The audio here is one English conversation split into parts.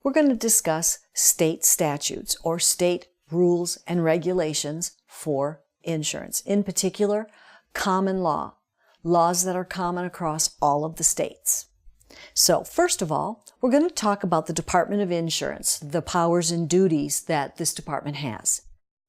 we're going to discuss state statutes or state rules and regulations for insurance. In particular, common law, laws that are common across all of the states. So first of all, we're going to talk about the Department of Insurance, the powers and duties that this department has.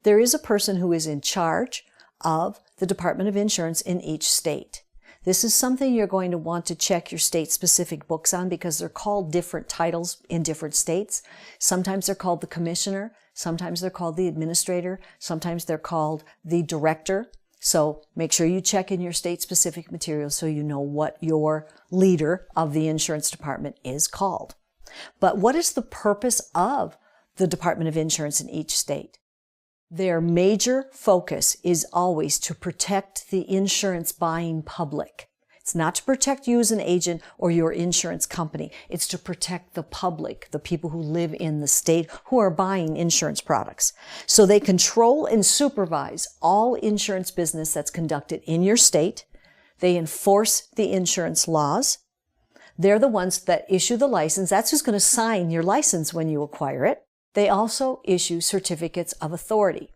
There is a person who is in charge of the Department of Insurance in each state. This is something you're going to want to check your state-specific books on because they're called different titles in different states. Sometimes they're called the commissioner, sometimes they're called the administrator, sometimes they're called the director. So make sure you check in your state-specific materials so you know what your leader of the insurance department is called. But what is the purpose of the Department of Insurance in each state? Their major focus is always to protect the insurance buying public. It's not to protect you as an agent or your insurance company. It's to protect the public, the people who live in the state who are buying insurance products. So they control and supervise all insurance business that's conducted in your state. They enforce the insurance laws. They're the ones that issue the license. That's who's going to sign your license when you acquire it. They also issue certificates of authority.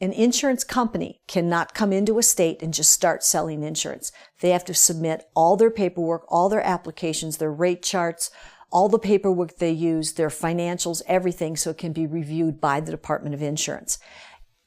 An insurance company cannot come into a state and just start selling insurance. They have to submit all their paperwork, all their applications, their rate charts, all the paperwork they use, their financials, everything, so it can be reviewed by the Department of Insurance.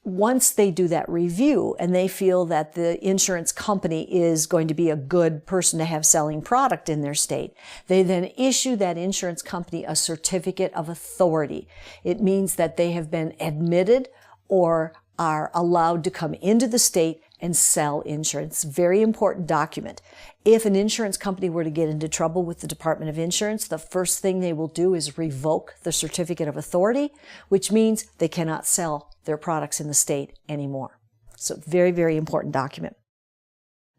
Once they do that review and they feel that the insurance company is going to be a good person to have selling product in their state, they then issue that insurance company a certificate of authority. It means that they have been admitted or are allowed to come into the state and sell insurance. Very important document. If an insurance company were to get into trouble with the Department of Insurance, the first thing they will do is revoke the certificate of authority, which means they cannot sell their products in the state anymore. So very, very important document.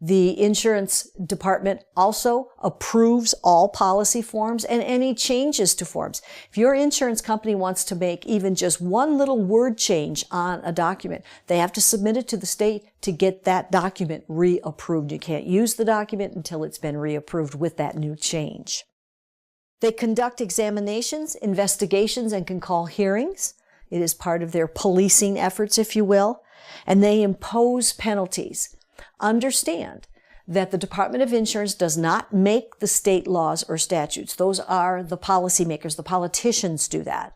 The insurance department also approves all policy forms and any changes to forms. If your insurance company wants to make even just one little word change on a document, they have to submit it to the state to get that document reapproved. You can't use the document until it's been reapproved with that new change. They conduct examinations, investigations, and can call hearings. It is part of their policing efforts, if you will, and they impose penalties. Understand that the Department of Insurance does not make the state laws or statutes. Those are the policymakers, the politicians do that.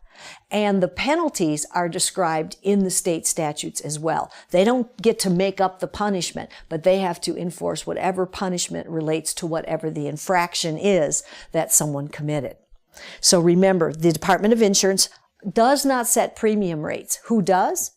And the penalties are described in the state statutes as well. They don't get to make up the punishment, but they have to enforce whatever punishment relates to whatever the infraction is that someone committed. So remember, the Department of Insurance does not set premium rates. Who does?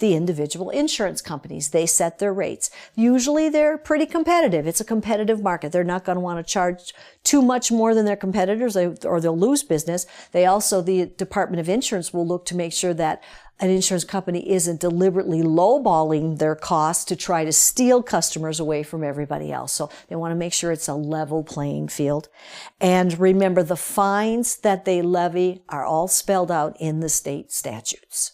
The individual insurance companies. They set their rates. Usually they're pretty competitive. It's a competitive market. They're not going to want to charge too much more than their competitors or they'll lose business. The Department of Insurance will look to make sure that an insurance company isn't deliberately lowballing their costs to try to steal customers away from everybody else. So they want to make sure it's a level playing field. And remember, the fines that they levy are all spelled out in the state statutes.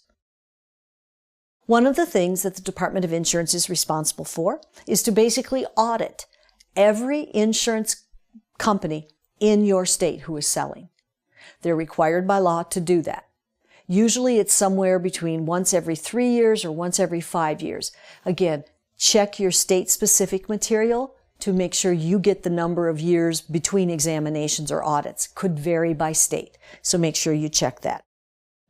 One of the things that the Department of Insurance is responsible for is to basically audit every insurance company in your state who is selling. They're required by law to do that. Usually it's somewhere between once every 3 years or once every 5 years. Again, check your state-specific material to make sure you get the number of years between examinations or audits. Could vary by state, so make sure you check that.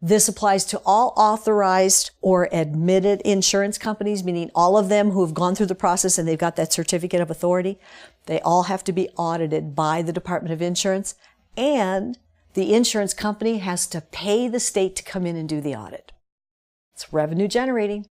This applies to all authorized or admitted insurance companies, meaning all of them who have gone through the process and they've got that certificate of authority. They all have to be audited by the Department of Insurance, and the insurance company has to pay the state to come in and do the audit. It's revenue generating.